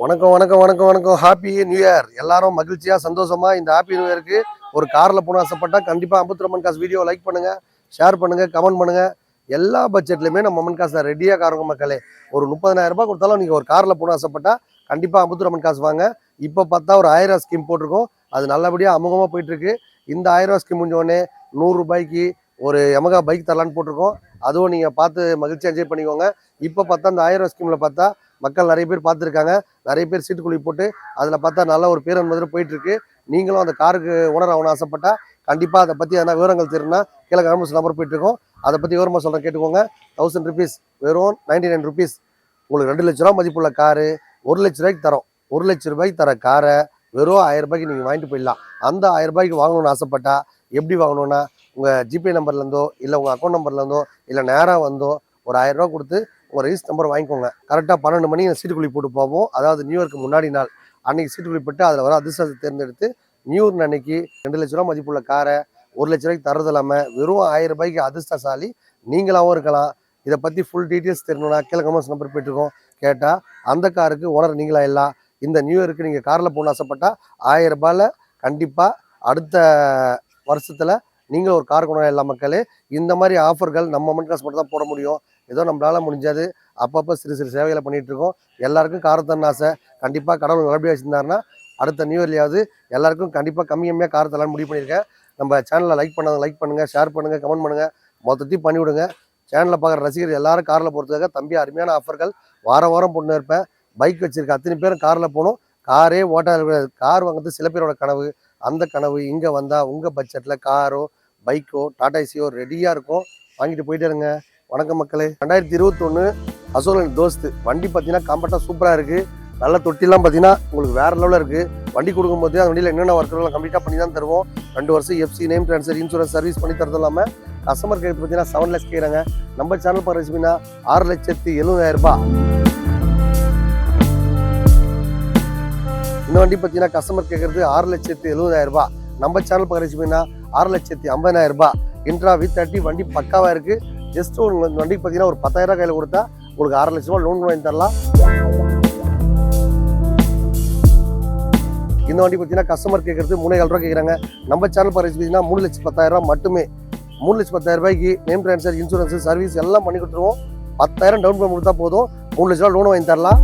வணக்கம் வணக்கம் வணக்கம் வணக்கம். Happy new year. எல்லாரும் மகிழ்ச்சியா சந்தோஷமா இந்த ஹாப்பி நியூ இயருக்கு ஒரு கார்ல போன ஆசைப்பட்டா கண்டிப்பா அம்புத்ரமன் காசு வீடியோ லைக் பண்ணுங்க, ஷேர் பண்ணுங்க, கமெண்ட் பண்ணுங்க. எல்லா பட்ஜெட்லயுமே நம்ம அம்மன் காசு ரெடியா காருங்க மக்களே. ஒரு 30,000 ரூபாய் கொடுத்தாலும் நீங்க ஒரு கார்ல போன ஆசைப்பட்டா கண்டிப்பா அம்புத்ரமன் காசு வாங்க. இப்ப பார்த்தா ஒரு 1000 ஸ்கீம் போட்டிருக்கோம். அது நல்லபடியா அமோகமா போயிட்டு இருக்கு. இந்த 1000 ஸ்கீம் முடிஞ்ச உடனே 100 ரூபாய்க்கு ஒரு யமகா பைக் தரலான்னு போட்டிருக்கோம். அதுவும் நீங்க பார்த்து மகிழ்ச்சியா என்ஜாய் பண்ணிக்கோங்க. இப்ப பார்த்தா அந்த 1000 ஸ்கீம்ல பார்த்தா மக்கள் நிறைய பேர் பார்த்துருக்காங்க. நிறைய பேர் சீட்டு குழி போட்டு அதில் பார்த்தா நல்ல ஒரு பேரன் மாதிரி போயிட்டு இருக்கு. நீங்களும் அந்த காருக்கு ஓனர் ஆகணும் ஆசைப்பட்டா கண்டிப்பாக அதை பற்றி எதனா விவரங்கள் தெரியும்னா கீழே கமெண்ட்ஸ் நம்பர் போயிட்டு இருக்கோம். அதை பற்றி விவரமாக சொல்கிறேன் கேட்டுக்கோங்க. 1000 rupees வெறும் 99 rupees. உங்களுக்கு 2 லட்ச ரூபா மதிப்புள்ள காரு 1 லட்ச ரூபாய்க்கு தரோம். 1 லட்ச ரூபாய்க்கு தர காரை வெறும் 1000 ரூபாய்க்கு நீங்கள் வாங்கிட்டு போயிடலாம். அந்த 1000 ரூபாய்க்கு வாங்கணும்னு ஆசைப்பட்டா எப்படி வாங்கணும்னா உங்கள் ஜிபே நம்பர்லேருந்தோ இல்லை உங்கள் அக்கௌண்ட் நம்பர்லேருந்தோ இல்லை நேராக வந்தோ ஒரு 1000 ரூபா கொடுத்து உங்கள் ரெஜிஸ்டர் நம்பர் வாங்கிக்கோங்க. கரெக்டாக 12 மணி சீட்டுக்குழி போட்டு போவோம். அதாவது நியூ இயர்க்கு முன்னாடி நாள் அன்னைக்கு சீட்டுக்குழி போட்டு அதில் வர அதிர்ஷ்டத்தை தேர்ந்தெடுத்து நியூ இயர் அன்னைக்கு 2 லட்ச ரூபா மதிப்புள்ள காரை 1 லட்ச ரூபாய்க்கு தரது இல்லாமல் வெறும் 1000 ரூபாய்க்கு அதிர்ஷ்டசாலி நீங்களாகவும் இருக்கலாம். இதை பற்றி ஃபுல் டீட்டெயில்ஸ் தெரியணும்னா கீழே கமெண்ட்ஸ் நம்பர் போயிட்டுருக்கோம். கேட்டால் அந்த காருக்கு ஓனர் நீங்களா எல்லாம். இந்த நியூ இயருக்கு நீங்கள் காரில் போகணும்னு ஆசைப்பட்டா 1000 ரூபாயில் கண்டிப்பாக அடுத்த வருஷத்தில் நீங்கள் ஒரு கார் கொண்டு எல்லா மக்களே. இந்த மாதிரி ஆஃபர்கள் நம்ம அம்மன் காசு மட்டும் தான் போட முடியும். ஏதோ நம்மளால முடிஞ்சது அப்பப்போ சிறு சிறு சேவைகளை பண்ணிட்டு இருக்கோம். எல்லாருக்கும் கார் தரணும் ஆசை. கண்டிப்பாக கடவுள் நல்லபடியாக வச்சிருந்தாருன்னா அடுத்த நியூ இயர்லையாவது எல்லாருக்கும் கண்டிப்பாக கம்மியாக கார் தரலான்னு முடிவு பண்ணியிருக்கேன். நம்ம சேனலில் லைக் பண்ணுங்கள், ஷேர் பண்ணுங்கள், கமெண்ட் பண்ணுங்கள், மொத்தத்தையும் பண்ணிவிடுங்க. சேனலில் பார்க்குற ரசிகர்கள் எல்லாரும் காரில் போகிறதுக்காக தம்பி அருமையான ஆஃபர்கள் வாரம் போட்டு இருப்பேன். பைக் வச்சிருக்க அத்தனை பேரும் காரில் போகணும். காரே ஓட்ட கார் வாங்குறது சில பேரோட கனவு. அந்த கனவு இங்கே வந்தால் உங்கள் பட்ஜெட்டில் காரோ பைக்கோ டாடா ஏசியோ ரெடியாக இருக்கும். வாங்கிட்டு போயிட்டே இருங்க. வணக்கம் மக்களே. 2021 அசோலன் தோஸ்து வண்டி பார்த்தீங்கன்னா காம்பேக்டாக சூப்பராக இருக்குது. நல்ல தொட்டிலாம் பார்த்தீங்கன்னா உங்களுக்கு வேறு லெவலில் இருக்குது. வண்டி கொடுக்கும்போது அந்த வண்டியில் என்னென்ன ஒர்க்கெல்லாம் கம்ப்ளீட்டாக பண்ணி தான் தருவோம். 2 வருஷம் FC name transfer insurance service பண்ணி தரது இல்லாமல் கஸ்டமர் கேட்குறது பார்த்தீங்கன்னா 7 lakhs கேட்குறாங்க. நம்ம சேனல் பார்க்குற ரெசிபினா 6,70,000 ரூபாய். இந்த வண்டி பார்த்தீங்கன்னா கஸ்டமர் கேட்குறது 6,70,000 ரூபாய். நம்ம சேனல் பார்க்குற ரெசிபினா 6,50,000 ரூபாய். இன்ட்ரா வித் 30 வண்டி பக்காவாக இருக்குது. ஜஸ்ட் உங்களுக்கு வண்டிக்கு பார்த்தீங்கன்னா ஒரு 10,000 ரூபாய் கையில் கொடுத்தா உங்களுக்கு 6 லட்ச ரூபா லோன் வாங்கி தரலாம். இந்த வண்டி பார்த்தீங்கன்னா கஸ்டமர் கேட்குறது 3,000 ரூபா கேட்குறாங்க. நம்ம சேனல் பார்க்குற ரெசிபினா 3,10,000 ரூபா மட்டுமே. 3,10,000 ரூபாய்க்கு நேம் ட்ரான்ஸ்ஃபர் இன்சூரன்ஸ் சர்வீஸ் எல்லாம் பண்ணி கொடுத்துருவோம். 10,000 டவுன் பேமெண்ட் கொடுத்தா போதும் 3 லட்ச ரூபா லோன் வாங்கி தரலாம்.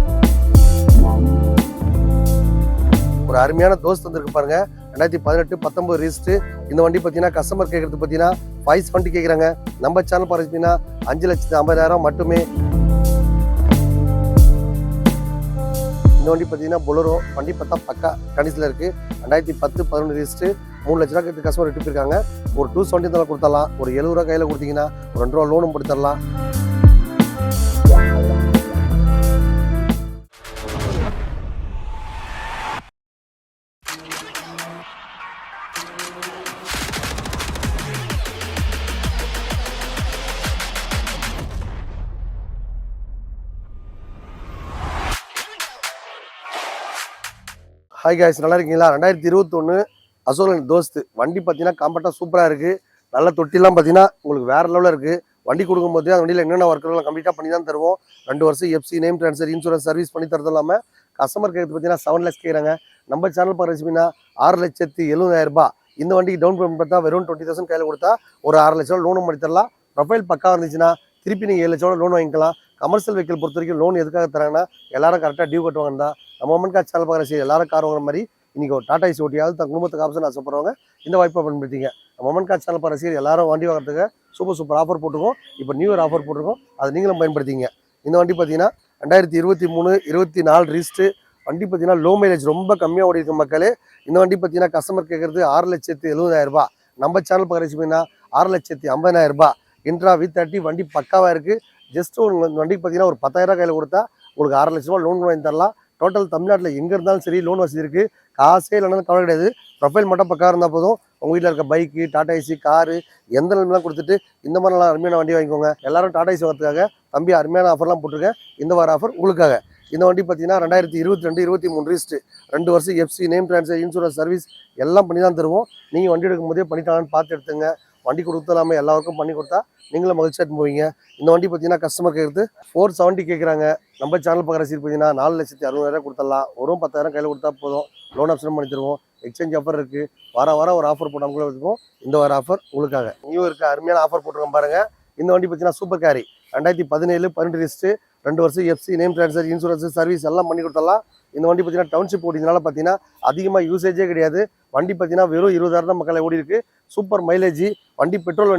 ஒரு அருமையான தோஸ்து வந்துருக்கு பாருங்க. 2018-19 ரிஜிஸ்டர். இந்த வண்டி பார்த்தீங்கன்னா கஸ்டமர் கேட்கறது பார்த்தீங்கன்னா 570 கேட்குறாங்க. நம்ம சேனல் பார்த்தீங்கன்னா 5,50,000 மட்டுமே. இந்த வண்டி பார்த்தீங்கன்னா பொலரோ வண்டி பார்த்தா பக்கா கண்டிஷனில் இருக்குது. 2010-11 ரிஜிஸ்டர். 3 லட்ச ரூபா கேட்டு கஸ்டமர் எடுத்து போயிருக்காங்க. ஒரு 270 கொடுத்தரலாம். ஒரு 70 ரூபா கையில் கொடுத்தீங்கன்னா ஒரு 2 ரூபா லோனும் போட்டு தரலாம். ஹாய் காய்ஸ், நல்லா இருக்கீங்களா? 2021 அசோலன் தோஸ்து வண்டி பார்த்தீங்கன்னா காம்பேக்டாக சூப்பராக இருக்குது. நல்ல தொட்டிலாம் பார்த்தீங்கன்னா உங்களுக்கு வேறு லெவலில் இருக்குது. வண்டி கொடுக்கும்போது அந்த வண்டியில் என்னென்ன ஒர்க்கெல்லாம் கம்ப்ளீட்டாக பண்ணி தான் தருவோம். 2 வருஷம் FC name transfer insurance service பண்ணி தரது இல்லாமல் கஸ்டமர் கேட்குறது பார்த்தீங்கன்னா 7 lakhs கேட்குறாங்க. நம்ம சேனல் பார்க்குற ரெசிபினா 6,70,000 ரூபாய். இந்த வண்டிக்கு டவுன் பேமெண்ட் பார்த்தா வெறும் 20,000 கையில் கொடுத்தா ஒரு 6 லட்ச ரூபா லோனும் பண்ணி தரலாம். ப்ரொஃபைல் பக்கா இருந்துச்சுன்னா திருப்பி நீங்கள் 7 லட்ச ரூபா லோன் வாங்கிக்கலாம். கமர்ஷியல் வெஹிக்கிள் பொறுத்த வரைக்கும் லோன் எதுக்காக தராங்கன்னா எல்லாரும் கரெக்டாக டியூ கட்டுவாங்க தான். நம்ம அம்மன் காசு சேனல் பார்க்குற சரி எல்லாரும் கார் வாங்குற மாதிரி இன்றைக்கி ஒரு டாடா ஏசி ஓட்டியாவது தன் குடும்பத்துக்கு ஆப்ஷன் ஆசைப்படுறவங்க இந்த வாய்ப்பை பயன்படுத்திங்க. நம்ம அம்மன் காசு சேனல் பார்க்குற சரி எல்லாரும் வண்டி வாங்குறதுக்கு சூப்பர் ஆஃபர் போட்டுருக்கோம். இப்போ நியூ இயர் ஆஃபர் போட்டிருக்கோம். அதை நீங்களும் பயன்படுத்திங்க. இந்த வண்டி பார்த்தீங்கன்னா 2023-24 ரிஜிஸ்டர். வண்டி பார்த்தீங்கன்னா லோ மைலேஜ் ரொம்ப கம்மியாக ஓடி இருக்கும் மக்களே. இந்த வண்டி பார்த்தீங்கன்னா கஸ்டமர் கேட்குறது 6,70,000 ரூபாய். நம்ம சேனல் பார்க்குற ரெசிபினா 6,50,000 ரூபாய். இன்ட்ரா வித் 30 வண்டி பக்காவாக இருக்குது. ஜஸ்ட் உங்களுக்கு வண்டிக்கு பார்த்தீங்கன்னா ஒரு 10,000 ரூபாய் கையில் கொடுத்தா உங்களுக்கு 6 லட்ச ரூபா லோன் வாங்கி தரலாம். டோட்டல் தமிழ்நாட்டில் எங்கே இருந்தாலும் சரி லோன் வசதி இருக்குது. காசே இல்லைனாலும் கவலை கிடையாது. ப்ரொஃபைல் மட்டும் பக்கா இருந்தால் போதும். உங்கள் வீட்டில் இருக்க பைக்கு டாடா ஏசி காரு எந்த நிலைமைலாம் கொடுத்துட்டு இந்த மாதிரிலாம் அருமையான வண்டி வாங்கிக்கோங்க. எல்லாரும் டாடா ஏசி வரதுக்காக தம்பி அருமையான ஆஃபர்லாம் போட்டிருக்கேன். இந்த வார ஆஃபர் உங்களுக்காக. இந்த வண்டி பார்த்தீங்கன்னா 2022-23 ரிஜிஸ்டர். 2 வருஷம் FC name transfer insurance service எல்லாம் பண்ணி தான் தருவோம். நீங்கள் வண்டி எடுக்கும் போதே பண்ணிட்டாங்கன்னு பார்த்து எடுத்துங்க. வண்டி கொடுத்தலாமல் எல்லாருக்கும் பண்ணி கொடுத்தா நீங்களும் மகிழ்ச்சியாக போவீங்க. இந்த வண்டி பார்த்தீங்கன்னா கஸ்டமர் கேட்குறது 470 கேட்குறாங்க. நம்ம சேனல் பார்க்குற சீட் பார்த்தீங்கன்னா 4,60,000 கொடுத்துடலாம். ஒரு 10,000 கையில் கொடுத்தா போதும். லோன் ஆப்ஷன் பண்ணி தருவோம். எக்ஸ்சேஞ்ச் ஆஃபர் இருக்குது. வாரம் ஒரு ஆஃபர் போட்டாமல் வச்சுருக்கோம். இந்த வார ஆஃபர் உங்களுக்காக நியூ இருக்கு அருமையான ஆஃபர் போட்டுருக்கோம் பாருங்கள். இந்த வண்டி பார்த்தீங்கன்னா சூப்பர் கேரி 2017 12 ரிஸ்ட்டு 2 வருஷம் FC name transfer insurance service எல்லாம் பண்ணி கொடுத்துடலாம். இந்த வண்டி பார்த்தீங்கன்னா டவுன்ஷிப் ஓடினால பார்த்தீங்கன்னா அதிகமாக யூசேஜே கிடையாது. வண்டி பார்த்தீங்கன்னா வெறும் 20,000 தான் மக்களை ஓடி இருக்கு. சூப்பர் மைலேஜ் வண்டி, பெட்ரோல்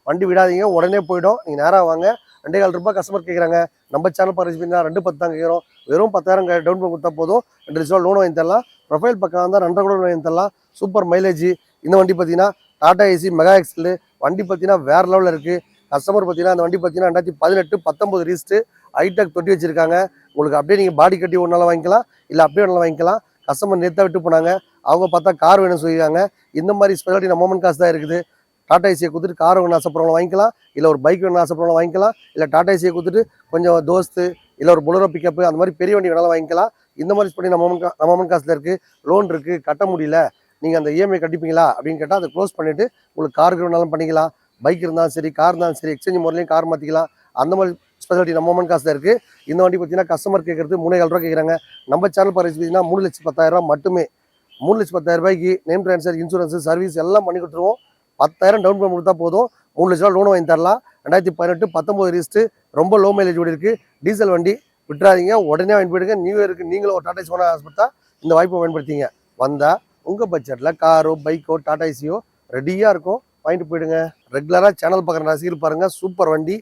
வண்டி விடாதீங்க, உடனே போயிடும். நீங்கள் நேராக வாங்க. 2,400 ரூபாய் கஸ்டமர் கேட்குறாங்க. நம்ம சேனல் பார்த்து 2,10 தான் கேட்குறோம். வெறும் 10,000 டவுன் பேமெண்ட் கொடுத்தா போதும். 2 லட்சம் லோன் வாங்கி தரலாம். ப்ரொஃபைல் பக்கம் வந்தால் 2.5 கூட வாங்கி தரலாம். Super mileage. இந்த வண்டி பார்த்தீங்கன்னா டாடா ஏசி மெகா எக்ஸல் வண்டி பார்த்தீங்கன்னா வேறு லெவலில் இருக்குது. கஸ்டமர் பார்த்தீங்கன்னா அந்த வண்டி பார்த்தீங்கன்னா 2018 19 ரீஸ்ட்டு ஹைடெக் தொட்டி வச்சிருக்காங்க. உங்களுக்கு அப்படியே நீங்கள் பாடி கட்டி ஒரு நாள் வாங்கிக்கலாம், இல்லை அப்படியே ஒரு நாள் வாங்கிக்கலாம். கஸ்டமர் நேற்று விட்டு போனாங்க. அவங்க பார்த்தா கார் வேணும்னு சொல்லியிருக்காங்க. இந்த மாதிரி ஸ்பெஷாலிட்டி நம்ம மொமெண்ட் காசு தான் இருக்குது. டாடா ஏசியை கொடுத்துட்டு கார் வேணும் ஆசைப்படுறவங்க வாங்கிக்கலாம், இல்லை ஒரு பைக் வேணும் ஆசைப்படுறவங்க வாங்கிக்கலாம், இல்லை டாடா ஏசியை கொடுத்துட்டு கொஞ்சம் தோஸ்து இல்லை ஒரு புலரோ பிக்கப்பு அந்த மாதிரி பெரிய வண்டி வேணாலும் வாங்கிக்கலாம். இந்த மாதிரி பண்ணி நம்ம மொமெண்ட் காசில் இருக்குது. லோன் இருக்குது, கட்ட முடியல, நீங்கள் அந்த இஎம்ஐ கட்டிப்பீங்களா அப்படின்னு கேட்டால் அதை க்ளோஸ் பண்ணிவிட்டு உங்களுக்கு காருக்கு வேணாலும் பண்ணிக்கலாம். பைக் இருந்தாலும் சரி, கார் இருந்தாலும் சரி, எக்ஸ்சேஞ்ச் முறையிலையும் கார் மாற்றிக்கலாம். அந்த மாதிரி ஸ்பெஷாலிட்டி நம்ம மொமெண்ட் காசு தான் இருக்குது. இந்த வண்டி பார்த்தீங்கன்னா கஸ்டமர் கேட்குறது 3,400 ரூபா கேட்குறாங்க. நம்ம சேனல் பிரைஸ் பார்த்தீங்கன்னா 3,10,000 மட்டுமே. 3,10,000 ரூபாய்க்கு நேம் ட்ரான்ஸ்ஃபர் இன்சூரன்ஸ் சர்வீஸ் எல்லாம் பண்ணி கொடுத்துருவோம். 10,000 டவுன் பேமெண்ட் கொடுத்தா போதும். 3 லட்ச ரூபா லோன் வாங்கி தரலாம். 2018 19 ரீஸ்ட்டு ரொம்ப லோ மைலேஜ் ஓடி இருக்குது. டீசல் வண்டி விட்டுறாதீங்க, உடனே வாங்கி போயிடுங்க. நியூ இயருக்கு நீங்களும் ஒரு டாடா ஏசி வாங்க ஆசைப்பட்டா இந்த வாய்ப்பை பயன்படுத்திங்க. வந்தால் உங்கள் பட்ஜெட்டில் காரோ பைக்கோ டாடா ஏசியோ ரெடியாக இருக்கும், வாங்கிட்டு போயிடுங்க. ரெகுலராக சேனல் பார்க்குற ரசிகர் பாருங்கள். சூப்பர் வண்டி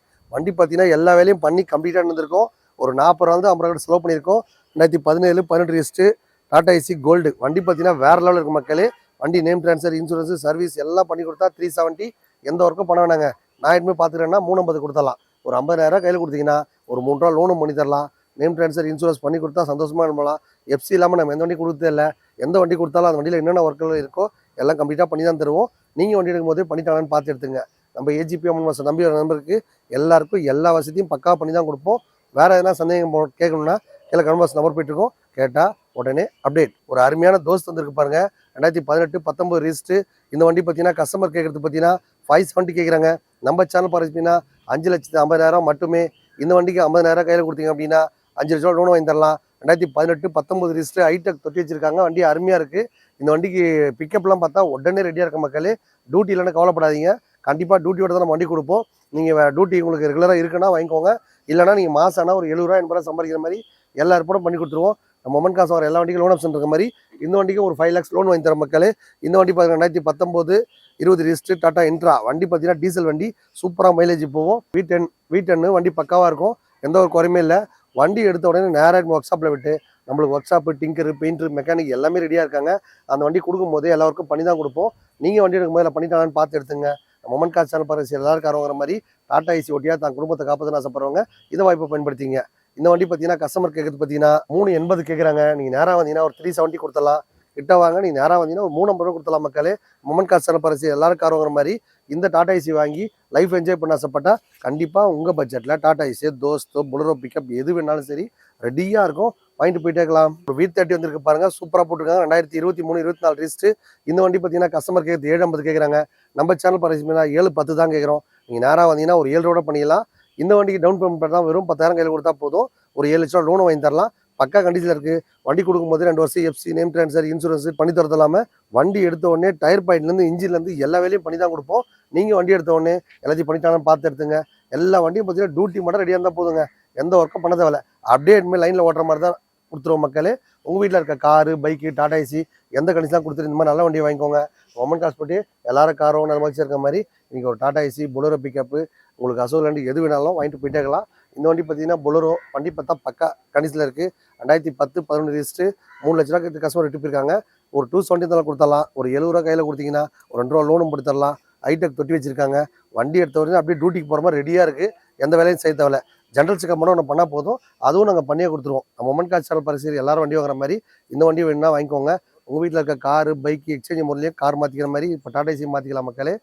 பார்த்தீங்கன்னா எல்லா வேலையும் பண்ணி கம்ப்ளீட்டாக இருந்திருக்கும். ஒரு 40 ரூபா 50 ரூபா செலவு பண்ணியிருக்கோம். 2017 18 ரீஸ்ட்டு டாடா ஏசி கோல்டு வண்டி பார்த்தீங்கன்னா வேறு லெவலில் இருக்கும் மக்களே. வண்டி நேம் ட்ரான்ஸ்ஃபர் இன்சூரன்ஸ் சர்வீஸ் எல்லாம் பண்ணி கொடுத்தா 370. எந்த ஒர்க்கும் பண்ண வேணாங்க. நான் எதுவுமே பார்த்துக்கிறேன்னா 350 கொடுத்தலாம். ஒரு 50,000 கையில் கொடுத்தீங்கன்னா ஒரு 3 ரூபா லோனும் பண்ணி தரலாம். நேம் ட்ரான்ஸ்ஃபர் இன்சூரன்ஸ் பண்ணி கொடுத்தா சந்தோஷமாக இருக்கலாம். எஃப்சி இல்லாமல் நம்ம எந்த வண்டி கொடுத்தே இல்லை. எந்த வண்டி கொடுத்தாலும் அந்த வண்டியில் என்னென்ன ஒர்க்குகள் இருக்கோ எல்லாம் கம்ப்ளீட்டாக பண்ணி தான் தருவோம். நீங்கள் வண்டி எடுக்கும் போதே பண்ணிட்டாங்கன்னு பார்த்து எடுத்துங்க. நம்ம ஏஜிபி அம்மன் மாதம் நம்பி ஒரு நம்பருக்கு எல்லாருக்கும் எல்லா வசதியும் பக்கா பண்ணி தான் கொடுப்போம். வேறு எதனா சந்தேகம் கேட்கணும்னா கீழே கன்வர்ஸ் நம்பர் போயிட்டுருக்கோம், கேட்டால் உடனே அப்டேட். ஒரு அருமையான தோஸ்த் வந்துருக்கு பாருங்கள். 2018 19 ரீஸ்ட்டு இந்த வண்டி பார்த்தீங்கன்னா கஸ்டமர் கேட்குறது பார்த்தீங்கன்னா 570 கேட்குறாங்க. நம்ம சேனல் பார்த்தீங்கன்னா 5,50,000 மட்டுமே. இந்த வண்டிக்கு 50,000 கையில் கொடுத்தீங்க அப்படின்னா 5 லட்ச ரூபா லோன் வாங்கி தரலாம். 2018 19 ரீஸ்ட்டு ஹைடெக் தொட்டி வச்சிருக்காங்க. வண்டி அருமையாக இருக்குது. இந்த வண்டிக்கு பிக்கப்லாம் பார்த்தா உடனே ரெடியாக இருக்க மக்களே. டியூட்டி இல்லைன்னு கவலைப்படாதீங்க. கண்டிப்பாக டியூட்டியோட தான் நம்ம வண்டி கொடுப்போம். நீங்கள் டியூட்டி உங்களுக்கு ரெகுலராக இருக்குன்னா வாங்கிக்கோங்க. இல்லைனா நீங்கள் மாதம் ஆனால் ஒரு 70 ரூபா 80 ரூபா சம்பாதிக்கிற மாதிரி எல்லா ஏற்பாடும் பண்ணி கொடுத்துருவோம். நம்ம மொமெண்ட் காசு வர எல்லா வண்டிக்கும் லோன் ஆப்ஷன் இருக்க மாதிரி இந்த வண்டிக்கு ஒரு 5 lakhs லோன் வாங்கி தர மக்களே. இந்த வண்டி பார்த்தீங்கன்னா 2019 20 ரீஸ்ட்டு டாடா இன்ட்ரா வண்டி பார்த்தீங்கன்னா டீசல் வண்டி சூப்பராக மைலேஜ் போகும். V10 வண்டி பக்காவாக இருக்கும், எந்த ஒரு குறையுமே இல்லை. வண்டி எடுத்த உடனே நேராக ஒர்க் ஷாப்பில் விட்டு நம்மளுக்கு ஒர்க் ஷாப்பு டிங்கரு பெயிண்டர் மெக்கானிக் எல்லாமே ரெடியாக இருக்காங்க. அந்த வண்டி கொடுக்கும்போது எல்லாருக்கும் பண்ணி தான் கொடுப்போம். நீங்கள் வண்டி எடுக்கும்போது எல்லாம் பண்ணிட்டாங்கன்னு பார்த்து எடுத்துங்க. மொமெண்ட் காசு சேனல் பாருங்க, எல்லாருக்கும் ஆரம்பிக்கிற மாதிரி டாடா ஏசி ஓட்டியா தான் குடும்பத்தை காப்பாற்றணும் ஆசைப்படுறவங்க இதை வாய்ப்பை பயன்படுத்திங்க. இந்த வண்டி பார்த்தீங்கன்னா கஸ்டமர் கேட்குறது பார்த்தீங்கன்னா 380 கேட்குறாங்க. நீங்கள் நேராக வந்தீங்கன்னா ஒரு 370 கொடுத்துடலாம். கிட்ட வாங்க, நீங்கள் நேராக வந்தீங்கன்னா ஒரு 350 ரூபா கொடுத்துடலாம் மக்களே. மொமெண்ட் காசு சேனல் பாருங்க, எல்லாருக்கும் ஆரம்பிக்கிற மாதிரி இந்த டாடா ஏசி வாங்கி லைஃப் என்ஜாய் பண்ண ஆசைப்பட்டால் கண்டிப்பாக உங்கள் பட்ஜெட்டில் டாடா ஏசி தோஸ்தோ புலரோ பிக்கப் எது வேணாலும் சரி ரெடியாக இருக்கும், வாங்கிட்டு போயிட்டே இருக்கலாம். ஒரு V30 வந்துருக்கு பாருங்க, சூப்பராக போட்டுருக்காங்க. 2023 24 ரீஸ்ட்டு இந்த வண்டி பார்த்தீங்கன்னா கஸ்டமர் கேட்குறது 750 கேட்குறாங்க. நம்ம சேனல் பாருங்க 710 தான் கேட்குறோம். நீங்கள் நேராக வந்தீங்கன்னா ஒரு 7 ரூபா பண்ணிக்கலாம். இந்த வண்டிக்கு டவுன் பேமெண்ட் தான் வெறும் 10,000 கையில் கொடுத்தா போதும். ஒரு 7 லட்சம் லோன் வாங்கி தரலாம். பக்கா கண்டிஷனில் இருக்குது. வண்டி கொடுக்கும்போது 2 வருஷம் எஃப்சி நேம் ட்ரான்ஸ்ஃபர் இன்சூரன்ஸ் பண்ணி தரது இல்லாமல் வண்டி எடுத்த உடனே டயர் பாயிண்ட்லேருந்து இன்ஜின்லேருந்து எல்லா வேலையும் பண்ணி தான் கொடுப்போம். நீங்கள் வண்டி எடுத்த உடனே எல்லாத்தையும் பண்ணிட்டாங்கன்னு பார்த்து எடுத்துங்க. எல்லா வண்டியும் பார்த்தீங்கன்னா டியூட்டி மட்டும் ரெடியாக இருந்தால் போதுங்க, எந்த ஒர்க்கும் பண்ண தேவையில்ல. அப்படியே இனிமேல் லைனில் ஓட்டுற மாதிரி தான் கொடுத்துருவோம் மக்களே. உங்கள் வீட்டில் இருக்க காரு பைக்கு டாடா ஏசி எந்த கண்டிஷனாக கொடுத்துட்டு இந்த மாதிரி நல்ல வண்டியை வாங்கிக்கோங்க. மொமெண்ட் காசு போட்டு எல்லாரும் காரோ அந்த மாதிரி இருக்க மாதிரி நீங்கள் ஒரு டாடா ஏசி புலரோ பிக்கப்பு உங்களுக்கு அசோல் வண்டி எது வேணாலும் வாங்கிட்டு போயிட்டே இருக்கலாம். இந்த வண்டி பார்த்தீங்கன்னா புலரோ வண்டி பார்த்தா பக்கா கண்டிஷனில் இருக்குது. 2010 11 ரீஸ்ட்டு 3 லட்ச ரூபா கஸ்டமர் எடுத்து போயிருக்காங்க. ஒரு 270 கொடுத்தரலாம். ஒரு 70 ரூபா கையில் கொடுத்தீங்கன்னா ஒரு 2 ரூபா லோனும் போட்டு தரலாம். ஹைடெக் தொட்டி வச்சிருக்காங்க. வண்டி எடுத்த வரைக்கும் அப்படியே டியூட்டிக்கு போகிற மாதிரி ரெடியாக இருக்குது, எந்த வேலையும் செய்ய தேவையில்ல. ஜென்ரல் செக்அப் மட்டும் ஒன்று பண்ணால் போதும், அதுவும் நாங்கள் பண்ணியே கொடுத்துருவோம். நம்ம மொமெண்ட் காசு சேனல் பரிசீலி எல்லாரும் வண்டி வாங்குற மாதிரி இந்த வண்டி வேணும்னா வாங்கிக்கோங்க. உங்கள் வீட்டில் இருக்க காரு பைக்கு எக்ஸ்சேஞ்ச் முறையிலேயே கார் மாற்றிக்கிற மாதிரி இப்போ டாடா ஏசி மாற்றிக்கலாம் மக்களே.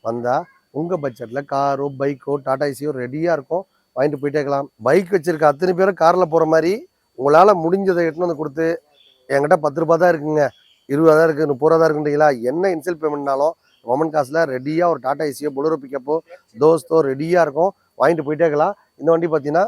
வந்தால் உங்கள் பட்ஜெட்டில் காரோ பைக்கோ டாடா ஏசியோ ரெடியாக இருக்கும், வாங்கிட்டு போயிட்டே இருக்கலாம். பைக் வச்சுருக்க அத்தனை பேரும் காரில் போகிற மாதிரி உங்களால் முடிஞ்சதை எட்டுன்னு வந்து கொடுத்து என்கிட்ட 10 ரூபா தான் இருக்குங்க, 20 ரூபா தான் இருக்குது, 30 ரூபா தான் இருக்குன்றீங்களா, என்ன இன்செல் பேமெண்ட்னாலும் ஒமன் காசில் ரெடியாக ஒரு டாடா ஏசியோ பொலரோ பிக்கப்போ தோஸ்தோ ரெடியாக இருக்கும், வாங்கிட்டு போயிட்டே இருக்கலாம். இந்த வண்டி பார்த்தீங்கன்னா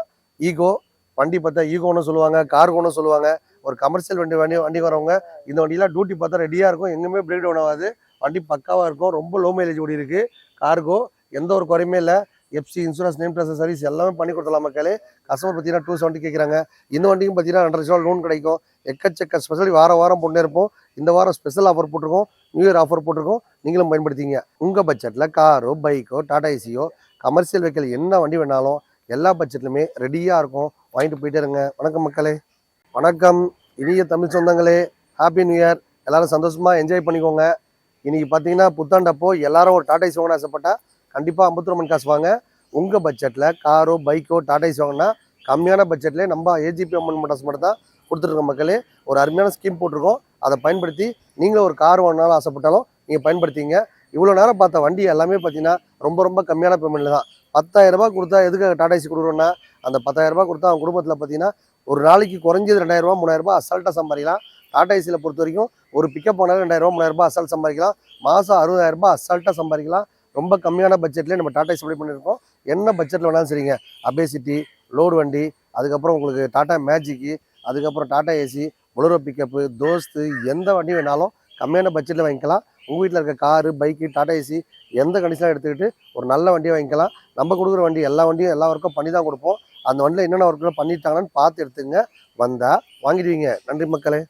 ஈகோ வண்டி பார்த்தா ஈகோன்னு சொல்லுவாங்க, கார்கோன்னு சொல்லுவாங்க. ஒரு கமர்ஷியல் வண்டி வரவங்க இந்த வண்டியெலாம் டியூட்டி பார்த்தா ரெடியாக இருக்கும், எங்கேயுமே பிரேக் டவுன் ஆகாது, வண்டி பக்காவாக இருக்கும், ரொம்ப லோ மைலேஜ் ஓடி இருக்குது. கார்கோ எந்த ஒரு குறையுமே இல்லை, FC insurance name transfer service எல்லாமே பண்ணி கொடுத்துலாம் மக்களே. கஸ்டமர் பார்த்தீங்கன்னா 270 கேட்குறாங்க. இந்த வண்டிக்கும் பார்த்தீங்கன்னா 2 லட்சம் லோன் கிடைக்கும். எக்கச்சக்க ஸ்பெஷலி வாரம் போட்டே இருப்போம். இந்த வாரம் ஸ்பெஷல் ஆஃபர் போட்டிருக்கோம், நியூ இயர் ஆஃபர் போட்டிருக்கோம், நீங்களும் பயன்படுத்திங்க. உங்கள் பட்ஜெட்டில் காரோ பைக்கோ டாடா ஏசியோ கமர்ஷியல் வெஹிக்கிள் என்ன வண்டி வேணாலும் எல்லா பட்ஜெட்லையுமே ரெடியாக இருக்கும், வாங்கிட்டு போயிட்டே இருங்க. வணக்கம் மக்களே, வணக்கம் இனிய தமிழ் சொந்தங்களே, ஹாப்பி நியூ இயர். எல்லோரும் சந்தோஷமாக என்ஜாய் பண்ணிக்கோங்க. இன்றைக்கி பார்த்தீங்கன்னா புத்தாண்டப்போ எல்லாரும் ஒரு டாடா ஏசி வாங்கினா ஆசைப்பட்டா கண்டிப்பாக அம்பத்தூர் காசு வாங்க. உங்கள் பட்ஜெட்டில் காரோ பைக்கோ டாடா ஏசி வாங்கினா கம்மியான பட்ஜெட்லேயே நம்ம ஏஜிபி அம்மன் மோட்டார்ஸ் மட்டும் தான் கொடுத்துருக்கோம் மக்களே. ஒரு அருமையான ஸ்கீம் போட்டிருக்கோம், அதை பயன்படுத்தி நீங்களும் ஒரு கார் வாங்கினாலும் ஆசைப்பட்டாலும் நீங்கள் பயன்படுத்திங்க. இவ்வளோ நேரம் பார்த்த வண்டி எல்லாமே பார்த்தீங்கன்னா ரொம்ப கம்மியான பேமெண்ட்டில் தான். 10,000 ரூபா கொடுத்தா எதுக்கு டாடா ஏசி கொடுக்குறோன்னா, அந்த 10,000 ரூபா கொடுத்தா அவங்க குடும்பத்தில் பார்த்தீங்கன்னா ஒரு நாளைக்கு குறைஞ்சது 2,000 ரூபா 3,000 ரூபா அசால்ட்டாக சம்பாதிக்கலாம். டாடா ஏசியில் பொறுத்த வரைக்கும் ஒரு பிக்கப் பண்ணாலும் 2,000 ரூபா 3,000 ரூபா அசால்ட் சம்பாதிக்கலாம். மாதம் 60,000 ரூபா அசால்ட்டாக சம்பாதிக்கலாம். ரொம்ப கம்மியான பட்ஜெட்லேயே நம்ம டாடா ஏசி பண்ணியிருக்கோம். என்ன பட்ஜெட்டில் வேணாலும் சரிங்க, அபேசிட்டி லோடு வண்டி, அதுக்கப்புறம் உங்களுக்கு டாடா மேஜிக்கு, அதுக்கப்புறம் டாடா ஏசி பொலரோ பிக்கப்பு தோஸ்து, எந்த வண்டி வேணாலும் கம்மியான பட்ஜெட்டில் வாங்கிக்கலாம். உங்கள் வீட்டில் இருக்க காரு பைக்கு டாடா ஏசி எந்த கண்டிஷனாக எடுத்துக்கிட்டு ஒரு நல்ல வண்டியை வாங்கிக்கலாம். நம்ம கொடுக்குற வண்டி எல்லா வண்டியும் எல்லா ஒர்க்கும் பண்ணி தான் கொடுப்போம். அந்த வண்டியில் என்னென்ன ஒர்க்கெலாம் பண்ணிட்டாங்கன்னு பார்த்து எடுத்துங்க, வந்தால் வாங்கிடுவீங்க. நன்றி மக்களே.